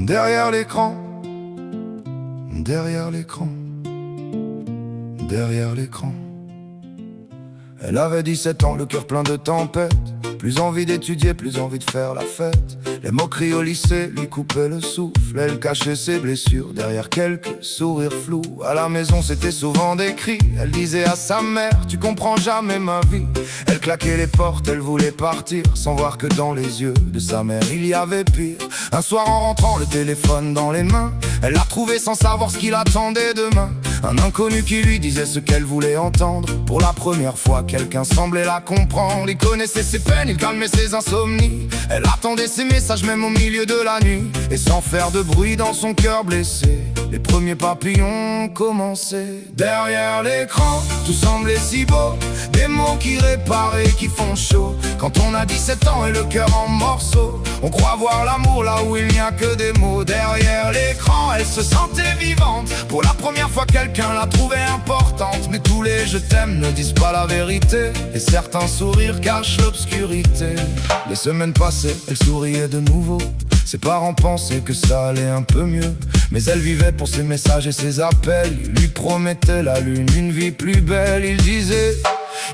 Derrière l'écran, derrière l'écran, derrière l'écran. Elle avait 17 ans, le cœur plein de tempêtes. Plus envie d'étudier, plus envie de faire la fête. Les moqueries au lycée lui coupaient le souffle. Elle cachait ses blessures derrière quelques sourires flous. À la maison c'était souvent des cris. Elle disait à sa mère, tu comprends jamais ma vie. Elle claquait les portes, elle voulait partir, sans voir que dans les yeux de sa mère il y avait pire. Un soir en rentrant, le téléphone dans les mains, elle l'a trouvé sans savoir ce qu'il attendait demain. Un inconnu qui lui disait ce qu'elle voulait entendre. Pour la première fois, quelqu'un semblait la comprendre. Il connaissait ses peines, il calmait ses insomnies. Elle attendait ses messages même au milieu de la nuit. Et sans faire de bruit dans son cœur blessé, les premiers papillons ont commencé. Derrière l'écran, tout semblait si beau. Des mots qui réparent et qui font chaud. Quand on a 17 ans et le cœur en morceaux, on croit voir l'amour là où il n'y a que des mots. Derrière l'écran, elle se sentait vivante. Pour la première fois, quelqu'un l'a trouvée importante. Mais tous les je t'aime ne disent pas la vérité, et certains sourires cachent l'obscurité. Les semaines passaient, elle souriait de nouveau. Ses parents pensaient que ça allait un peu mieux, mais elle vivait pour ses messages et ses appels. Il lui promettait la lune, une vie plus belle. Il disait,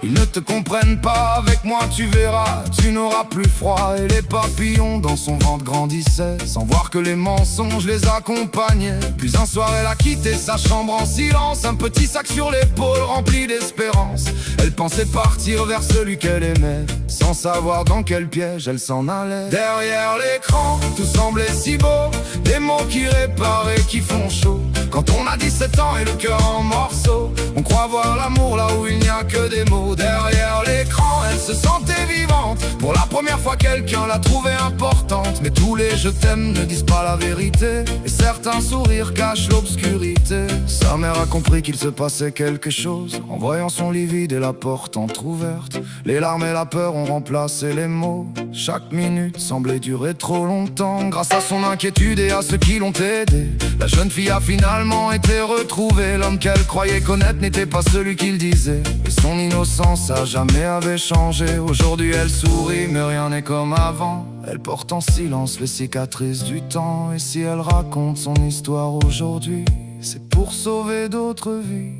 ils ne te comprennent pas, avec moi tu verras, tu n'auras plus froid. Et les papillons dans son ventre grandissaient, sans voir que les mensonges les accompagnaient. Puis un soir elle a quitté sa chambre en silence, un petit sac sur l'épaule rempli d'espérance. Elle pensait partir vers celui qu'elle aimait, sans savoir dans quel piège elle s'en allait. Derrière l'écran, tout semblait si beau, des mots qui réparent et qui font chaud. Quand on a 17 ans et le cœur en morceaux, on croit voir l'amour là où il n'y a que des mots. Derrière l'écran, elle se sentait vivante. Pour la première fois, quelqu'un l'a trouvée importante. Mais tous les je t'aime ne disent pas la vérité, et certains sourires cachent l'obscurité. Sa mère a compris qu'il se passait quelque chose en voyant son lit vide et la porte entrouverte. Les larmes et la peur ont remplacé les mots. Chaque minute semblait durer trop longtemps. Grâce à son inquiétude et à ceux qui l'ont aidé, la jeune fille a finalement été retrouvée. L'homme qu'elle croyait connaître n'était pas celui qu'il disait, et son innocence à jamais avait changé. Aujourd'hui elle sourit mais rien n'est comme avant. Elle porte en silence les cicatrices du temps, et si elle raconte son histoire aujourd'hui, c'est pour sauver d'autres vies.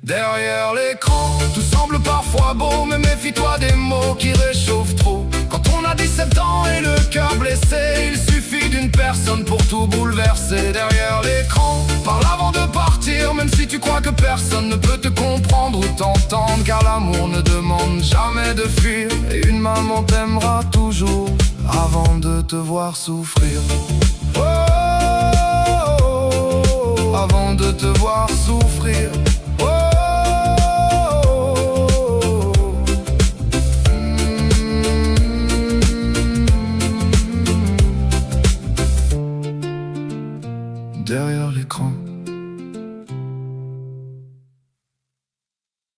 Derrière l'écran, tout semble parfois beau, mais méfie-toi des mots qui réchauffent trop. Quand on a 17 ans et le cœur blessé, il suffit d'une personne pour tout bouleverser. Derrière l'écran, parle avant de partir, même si tu crois que personne ne peut te comprendre ou t'entendre. Car l'amour ne demande jamais de fuir, et une maman t'aimera toujours avant de te voir souffrir. Oh, oh, oh, avant de te voir souffrir. Derrière l'écran.